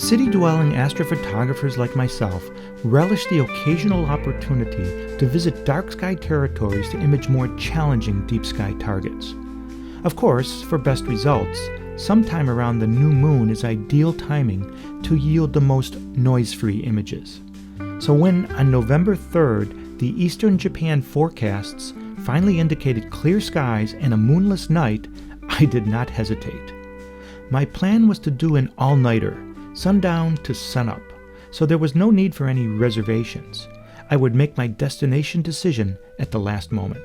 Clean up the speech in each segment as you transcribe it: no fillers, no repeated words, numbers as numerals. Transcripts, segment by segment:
City-dwelling astrophotographers like myself relish the occasional opportunity to visit dark sky territories to image more challenging deep sky targets. Of course, for best results, sometime around the new moon is ideal timing to yield the most noise-free images. So when, on November 3rd, the eastern Japan forecasts finally indicated clear skies and a moonless night, I did not hesitate. My plan was to do an all-nighter, sundown to sunup, so there was no need for any reservations. I would make my destination decision at the last moment.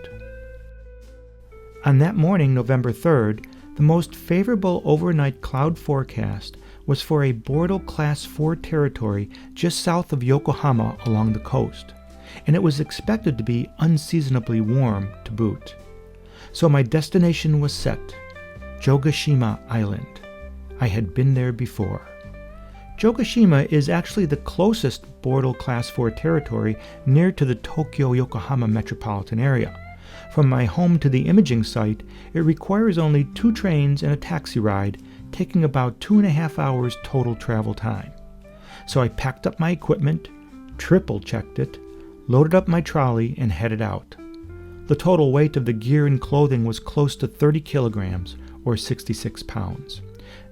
On that morning, November 3rd, the most favorable overnight cloud forecast was for a Bortle Class 4 territory just south of Yokohama along the coast, and it was expected to be unseasonably warm to boot. So my destination was set, Jogashima Island. I had been there before. Jogashima is actually the closest Bortle Class 4 territory near to the Tokyo-Yokohama metropolitan area. From my home to the imaging site, it requires only 2 trains and a taxi ride, taking about 2.5 hours total travel time. So I packed up my equipment, triple-checked it, loaded up my trolley, and headed out. The total weight of the gear and clothing was close to 30 kilograms, or 66 pounds.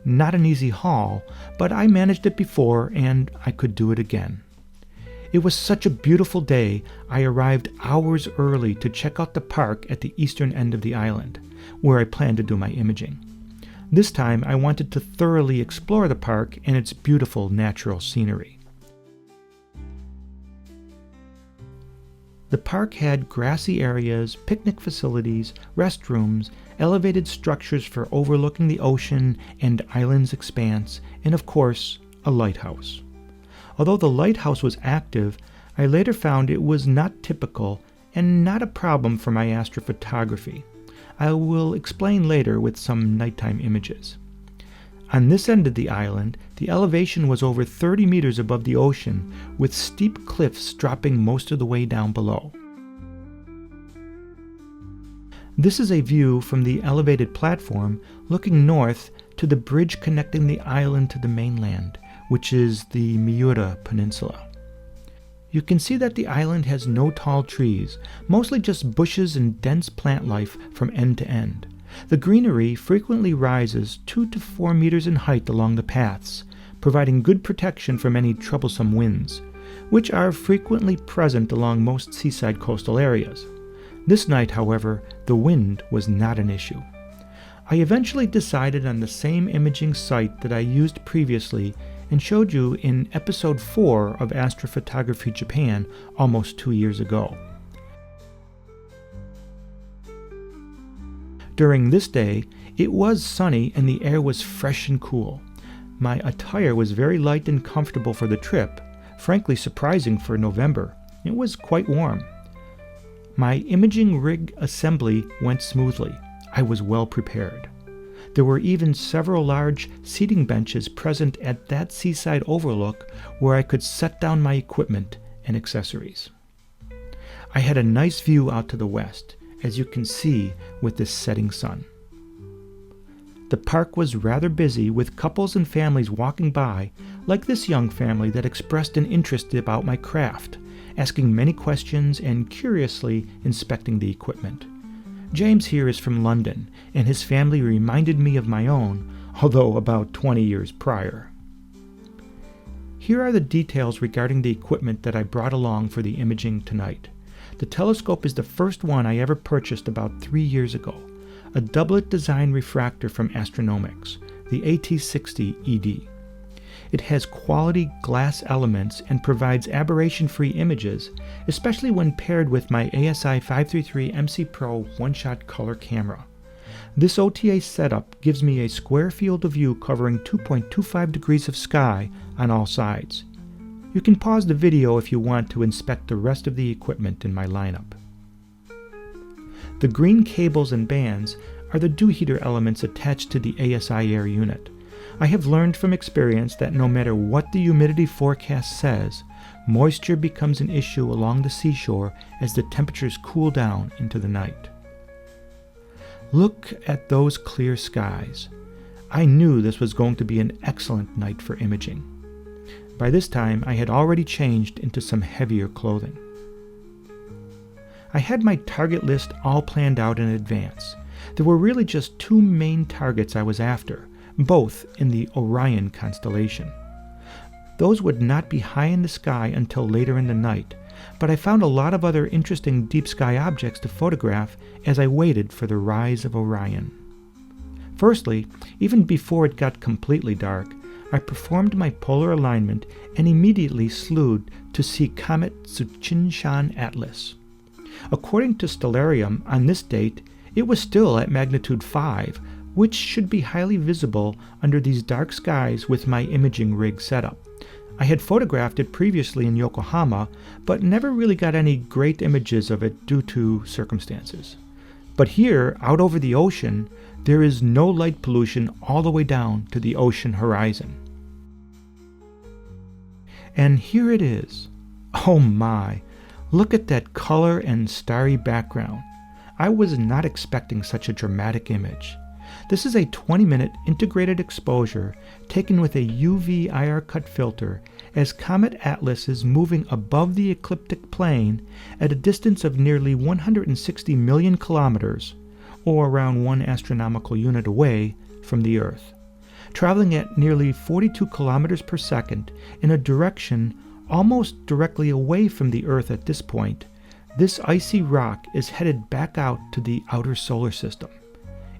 Not an easy haul, but I managed it before, and I could do it again. It was such a beautiful day, I arrived hours early to check out the park at the eastern end of the island, where I planned to do my imaging. This time I wanted to thoroughly explore the park and its beautiful natural scenery. The park had grassy areas, picnic facilities, restrooms, elevated structures for overlooking the ocean and island's expanse, and of course, a lighthouse. Although the lighthouse was active, I later found it was not typical and not a problem for my astrophotography. I will explain later with some nighttime images. On this end of the island, the elevation was over 30 meters above the ocean, with steep cliffs dropping most of the way down below. This is a view from the elevated platform looking north to the bridge connecting the island to the mainland, which is the Miura Peninsula. You can see that the island has no tall trees, mostly just bushes and dense plant life from end to end. The greenery frequently rises 2 to 4 meters in height along the paths, providing good protection from any troublesome winds, which are frequently present along most seaside coastal areas. This night, however, the wind was not an issue. I eventually decided on the same imaging site that I used previously and showed you in episode 4 of Astrophotography Japan almost 2 years ago. During this day, it was sunny and the air was fresh and cool. My attire was very light and comfortable for the trip, frankly surprising for November. It was quite warm. My imaging rig assembly went smoothly. I was well prepared. There were even several large seating benches present at that seaside overlook where I could set down my equipment and accessories. I had a nice view out to the west, as you can see with this setting sun. The park was rather busy with couples and families walking by, like this young family that expressed an interest about my craft, asking many questions and curiously inspecting the equipment. James here is from London, and his family reminded me of my own, although about 20 years prior. Here are the details regarding the equipment that I brought along for the imaging tonight. The telescope is the first one I ever purchased about 3 years ago, a doublet design refractor from Astronomics, the AT60 ED. It has quality glass elements and provides aberration-free images, especially when paired with my ASI 533 MC Pro one-shot color camera. This OTA setup gives me a square field of view covering 2.25 degrees of sky on all sides. You can pause the video if you want to inspect the rest of the equipment in my lineup. The green cables and bands are the dew heater elements attached to the ASI air unit. I have learned from experience that no matter what the humidity forecast says, moisture becomes an issue along the seashore as the temperatures cool down into the night. Look at those clear skies. I knew this was going to be an excellent night for imaging. By this time, I had already changed into some heavier clothing. I had my target list all planned out in advance. There were really just two main targets I was after, both in the Orion constellation. Those would not be high in the sky until later in the night, but I found a lot of other interesting deep sky objects to photograph as I waited for the rise of Orion. Firstly, even before it got completely dark, I performed my polar alignment and immediately slewed to see Comet Tsuchinshan Atlas. According to Stellarium, on this date, it was still at magnitude 5, which should be highly visible under these dark skies with my imaging rig setup. I had photographed it previously in Yokohama, but never really got any great images of it due to circumstances. But here, out over the ocean, there is no light pollution all the way down to the ocean horizon. And here it is. Oh my! Look at that color and starry background. I was not expecting such a dramatic image. This is a 20-minute integrated exposure taken with a UV IR cut filter as Comet Atlas is moving above the ecliptic plane at a distance of nearly 160 million kilometers, or around 1 astronomical unit away from the Earth. Traveling at nearly 42 kilometers per second in a direction almost directly away from the Earth at this point, this icy rock is headed back out to the outer solar system.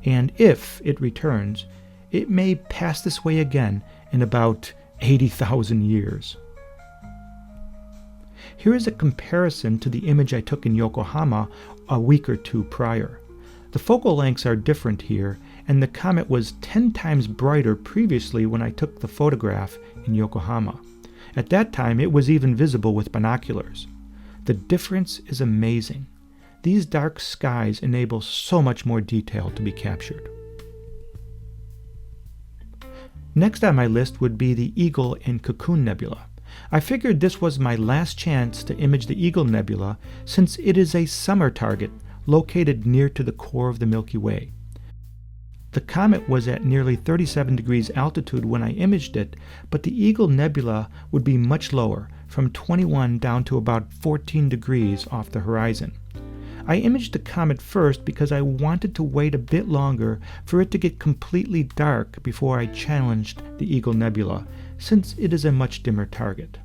And if it returns, it may pass this way again in about 80,000 years. Here is a comparison to the image I took in Yokohama a week or two prior. The focal lengths are different here, and the comet was 10 times brighter previously when I took the photograph in Yokohama. At that time, it was even visible with binoculars. The difference is amazing. These dark skies enable so much more detail to be captured. Next on my list would be the Eagle and Cocoon Nebula. I figured this was my last chance to image the Eagle Nebula since it is a summer target located near to the core of the Milky Way. The comet was at nearly 37 degrees altitude when I imaged it, but the Eagle Nebula would be much lower, from 21 down to about 14 degrees off the horizon. I imaged the comet first because I wanted to wait a bit longer for it to get completely dark before I challenged the Eagle Nebula, since it is a much dimmer target.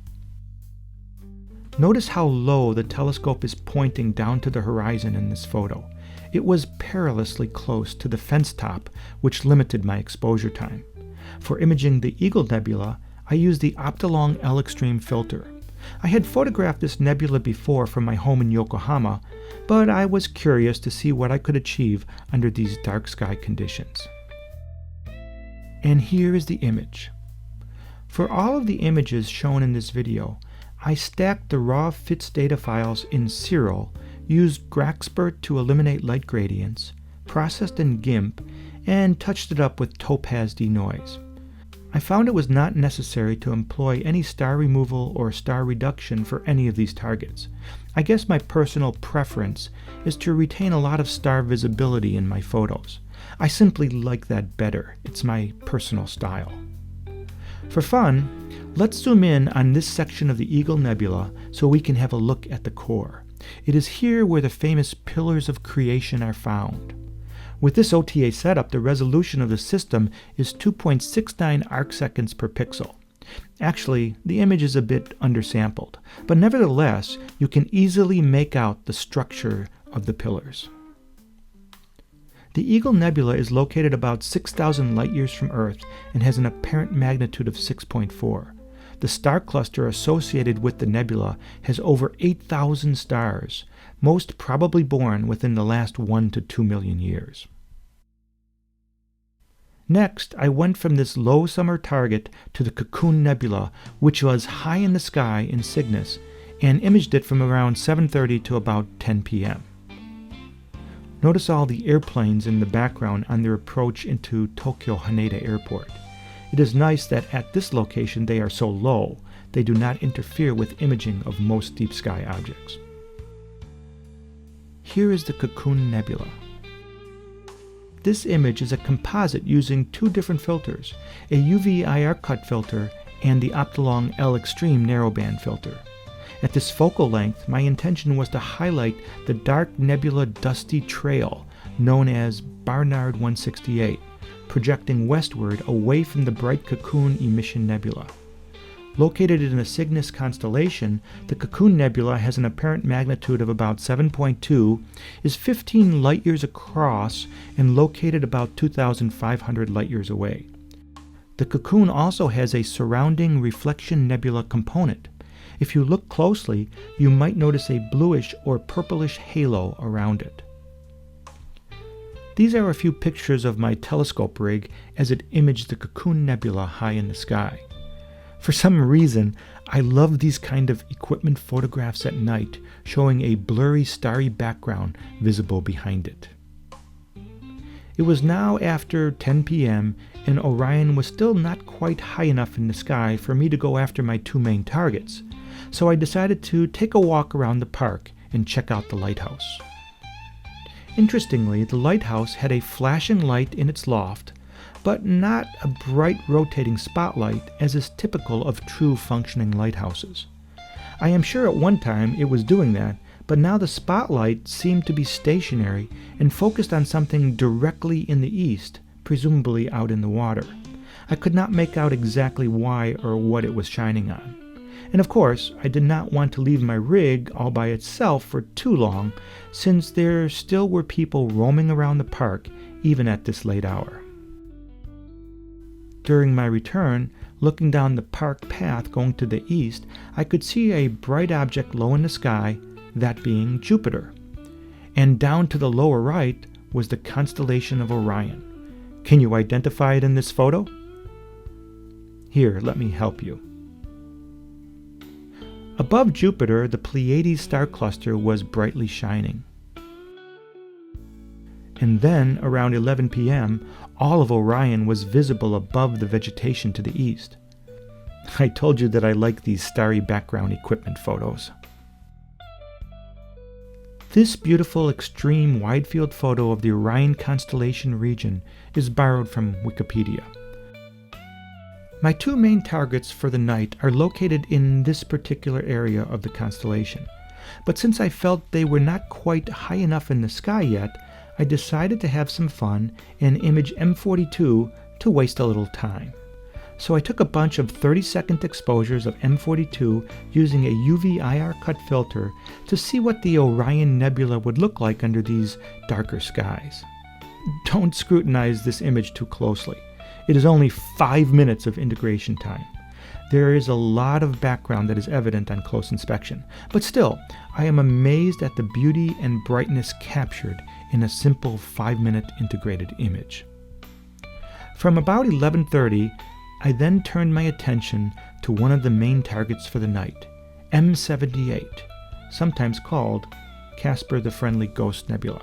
Notice how low the telescope is pointing down to the horizon in this photo. It was perilously close to the fence top, which limited my exposure time. For imaging the Eagle Nebula, I used the Optolong L Extreme filter. I had photographed this nebula before from my home in Yokohama, but I was curious to see what I could achieve under these dark sky conditions. And here is the image. For all of the images shown in this video, I stacked the raw FITS data files in Serial, used Casper to eliminate light gradients, processed in GIMP, and touched it up with Topaz denoise. I found it was not necessary to employ any star removal or star reduction for any of these targets. I guess my personal preference is to retain a lot of star visibility in my photos. I simply like that better. It's my personal style. For fun, let's zoom in on this section of the Eagle Nebula so we can have a look at the core. It is here where the famous pillars of creation are found. With this OTA setup, the resolution of the system is 2.69 arcseconds per pixel. Actually, the image is a bit undersampled, but nevertheless, you can easily make out the structure of the pillars. The Eagle Nebula is located about 6,000 light-years from Earth and has an apparent magnitude of 6.4. The star cluster associated with the nebula has over 8,000 stars, most probably born within the last 1 to 2 million years. Next, I went from this low summer target to the Cocoon Nebula, which was high in the sky in Cygnus, and imaged it from around 7:30 to about 10 p.m. Notice all the airplanes in the background on their approach into Tokyo Haneda Airport. It is nice that at this location they are so low, they do not interfere with imaging of most deep sky objects. Here is the Cocoon Nebula. This image is a composite using two different filters, a UV IR cut filter and the Optolong L Extreme narrowband filter. At this focal length, my intention was to highlight the dark nebula dusty trail known as Barnard 168, projecting westward away from the bright Cocoon emission nebula. Located in the Cygnus constellation, the Cocoon nebula has an apparent magnitude of about 7.2, is 15 light-years across, and located about 2,500 light-years away. The Cocoon also has a surrounding reflection nebula component. If you look closely, you might notice a bluish or purplish halo around it. These are a few pictures of my telescope rig as it imaged the Cocoon nebula high in the sky. For some reason, I love these kind of equipment photographs at night, showing a blurry, starry background visible behind it. It was now after 10 p.m., and Orion was still not quite high enough in the sky for me to go after my two main targets, so I decided to take a walk around the park and check out the lighthouse. Interestingly, the lighthouse had a flashing light in its loft, but not a bright rotating spotlight as is typical of true functioning lighthouses. I am sure at one time it was doing that, but now the spotlight seemed to be stationary and focused on something directly in the east, presumably out in the water. I could not make out exactly why or what it was shining on. And of course, I did not want to leave my rig all by itself for too long, since there still were people roaming around the park even at this late hour. During my return, looking down the park path going to the east, I could see a bright object low in the sky, that being Jupiter. And down to the lower right was the constellation of Orion. Can you identify it in this photo? Here, let me help you. Above Jupiter, the Pleiades star cluster was brightly shining. And then, around 11 p.m., all of Orion was visible above the vegetation to the east. I told you that I like these starry background equipment photos. This beautiful extreme wide-field photo of the Orion constellation region is borrowed from Wikipedia. My two main targets for the night are located in this particular area of the constellation, but since I felt they were not quite high enough in the sky yet, I decided to have some fun and image M42 to waste a little time. So I took a bunch of 30-second exposures of M42 using a UV IR cut filter to see what the Orion Nebula would look like under these darker skies. Don't scrutinize this image too closely. It is only 5 minutes of integration time. There is a lot of background that is evident on close inspection, but still, I am amazed at the beauty and brightness captured in a simple 5-minute integrated image. From about 11:30, I then turned my attention to one of the main targets for the night, M78, sometimes called Casper the Friendly Ghost Nebula.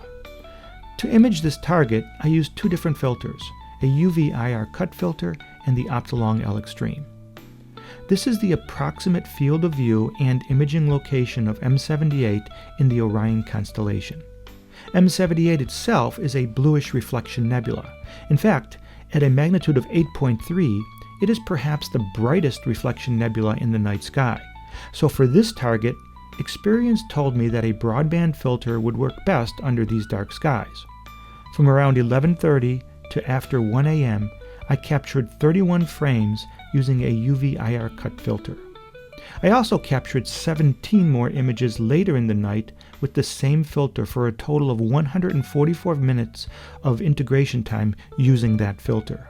To image this target, I used two different filters, a UV IR cut filter and the Optolong L Extreme. This is the approximate field of view and imaging location of M78 in the Orion constellation. M78 itself is a bluish reflection nebula. In fact, at a magnitude of 8.3, it is perhaps the brightest reflection nebula in the night sky. So for this target, experience told me that a broadband filter would work best under these dark skies. From around 11:30 to after 1 a.m., I captured 31 frames using a UV IR cut filter. I also captured 17 more images later in the night with the same filter for a total of 144 minutes of integration time using that filter.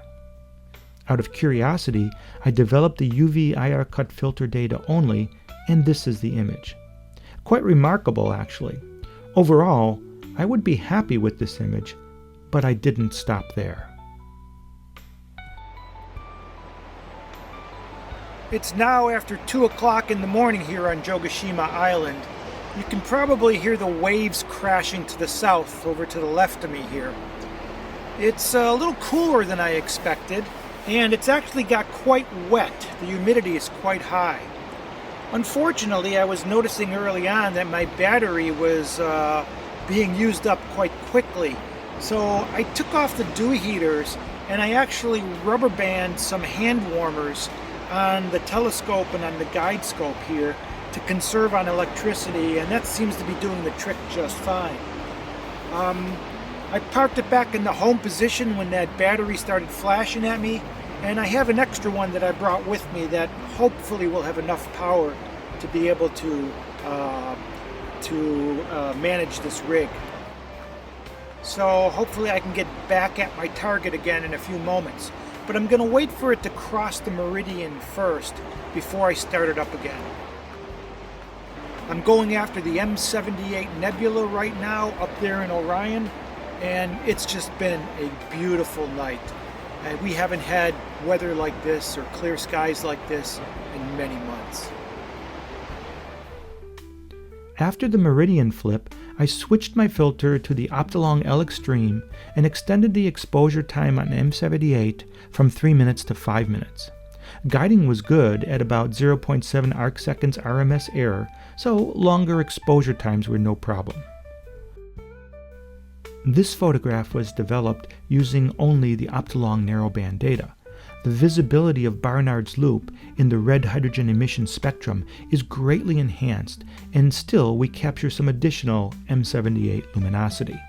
Out of curiosity, I developed the UV IR cut filter data only, and this is the image. Quite remarkable, actually. Overall, I would be happy with this image, but I didn't stop there. It's now after 2 o'clock in the morning here on Jogashima Island. You can probably hear the waves crashing to the south over to the left of me here. It's a little cooler than I expected, and it's actually got quite wet. The humidity is quite high. Unfortunately, I was noticing early on that my battery was being used up quite quickly. So I took off the dew heaters and I actually rubber band some hand warmers on the telescope and on the guide scope here to conserve on electricity, and that seems to be doing the trick just fine. I parked it back in the home position when that battery started flashing at me, and I have an extra one that I brought with me that hopefully will have enough power to be able to manage this rig. So hopefully I can get back at my target again in a few moments. But I'm going to wait for it to cross the meridian first before I start it up again. I'm going after the M78 nebula right now up there in Orion, and it's just been a beautiful night. And we haven't had weather like this or clear skies like this in many months. After the meridian flip, I switched my filter to the Optolong L Extreme and extended the exposure time on M78 from 3 minutes to 5 minutes. Guiding was good at about 0.7 arc seconds RMS error, so longer exposure times were no problem. This photograph was developed using only the Optolong narrowband data. The visibility of Barnard's loop in the red hydrogen emission spectrum is greatly enhanced, and still we capture some additional M78 luminosity.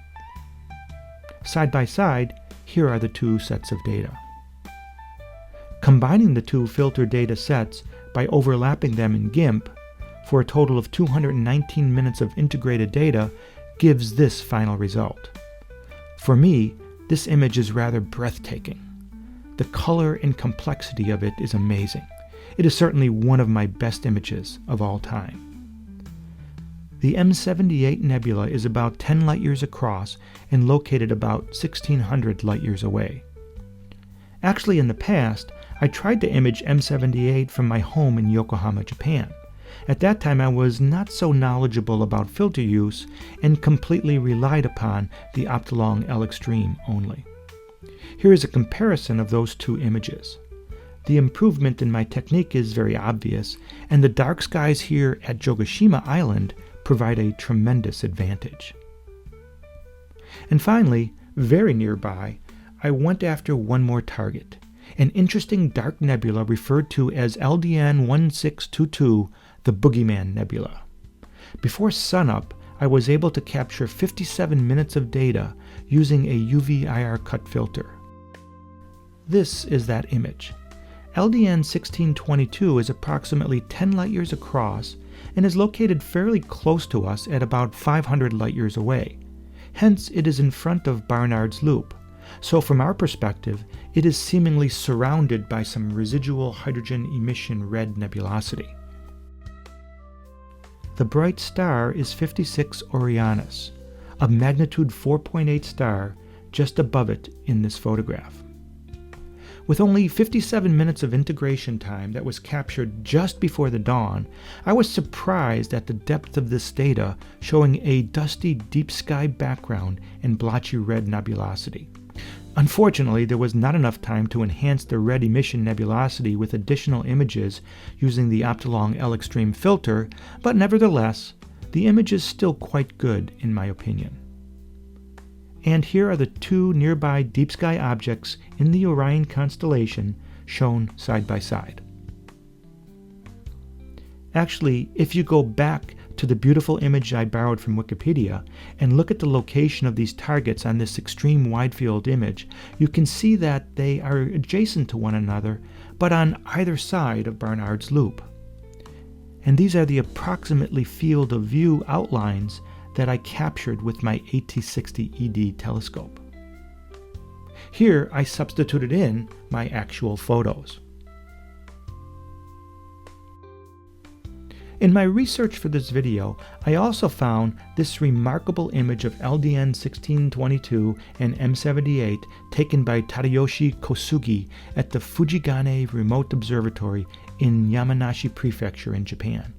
Side by side, here are the two sets of data. Combining the two filter data sets by overlapping them in GIMP for a total of 219 minutes of integrated data gives this final result. For me, this image is rather breathtaking. The color and complexity of it is amazing. It is certainly one of my best images of all time. The M78 nebula is about 10 light-years across and located about 1,600 light-years away. Actually, in the past, I tried to image M78 from my home in Yokohama, Japan. At that time, I was not so knowledgeable about filter use and completely relied upon the Optolong L Extreme only. Here is a comparison of those two images. The improvement in my technique is very obvious, and the dark skies here at Jogashima Island provide a tremendous advantage. And finally, very nearby, I went after one more target, an interesting dark nebula referred to as LDN1622, the Boogeyman Nebula. Before sunup, I was able to capture 57 minutes of data using a UV IR cut filter. This is that image. LDN1622 is approximately 10 light-years across and is located fairly close to us at about 500 light-years away. Hence, it is in front of Barnard's loop. So from our perspective, it is seemingly surrounded by some residual hydrogen emission red nebulosity. The bright star is 56 Orionis, a magnitude 4.8 star just above it in this photograph. With only 57 minutes of integration time that was captured just before the dawn, I was surprised at the depth of this data, showing a dusty deep sky background and blotchy red nebulosity. Unfortunately, there was not enough time to enhance the red emission nebulosity with additional images using the Optolong L Extreme filter, but nevertheless, the image is still quite good in my opinion. And here are the two nearby deep sky objects in the Orion constellation shown side by side. Actually, if you go back to the beautiful image I borrowed from Wikipedia and look at the location of these targets on this extreme wide field image, you can see that they are adjacent to one another, but on either side of Barnard's loop. And these are the approximately field of view outlines that I captured with my AT60 ED telescope. Here I substituted in my actual photos. In my research for this video, I also found this remarkable image of LDN1622 and M78 taken by Tadayoshi Kosugi at the Fujigane Remote Observatory in Yamanashi Prefecture in Japan.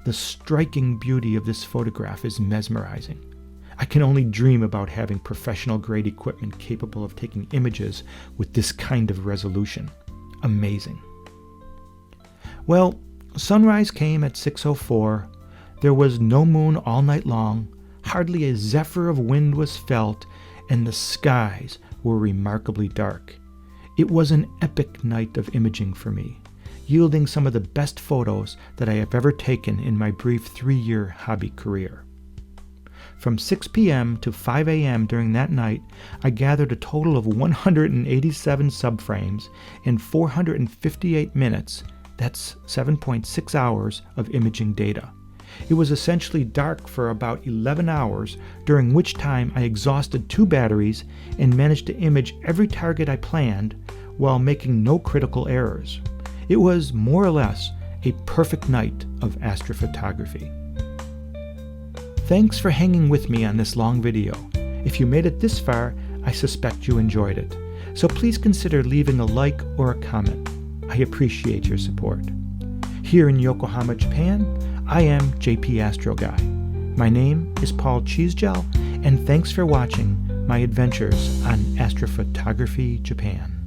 The striking beauty of this photograph is mesmerizing. I can only dream about having professional-grade equipment capable of taking images with this kind of resolution. Amazing. Well, sunrise came at 6:04. There was no moon all night long, hardly a zephyr of wind was felt, and the skies were remarkably dark. It was an epic night of imaging for me. yielding some of the best photos that I have ever taken in my brief 3-year hobby career. From 6 p.m. to 5 a.m. during that night, I gathered a total of 187 subframes and 458 minutes, that's 7.6 hours of imaging data. It was essentially dark for about 11 hours, during which time I exhausted 2 batteries and managed to image every target I planned while making no critical errors. It was more or less a perfect night of astrophotography. Thanks for hanging with me on this long video. If you made it this far, I suspect you enjoyed it. So please consider leaving a like or a comment. I appreciate your support. Here in Yokohama, Japan, I am JPAstroGuy. My name is Paul Cheesegel, and thanks for watching my adventures on Astrophotography Japan.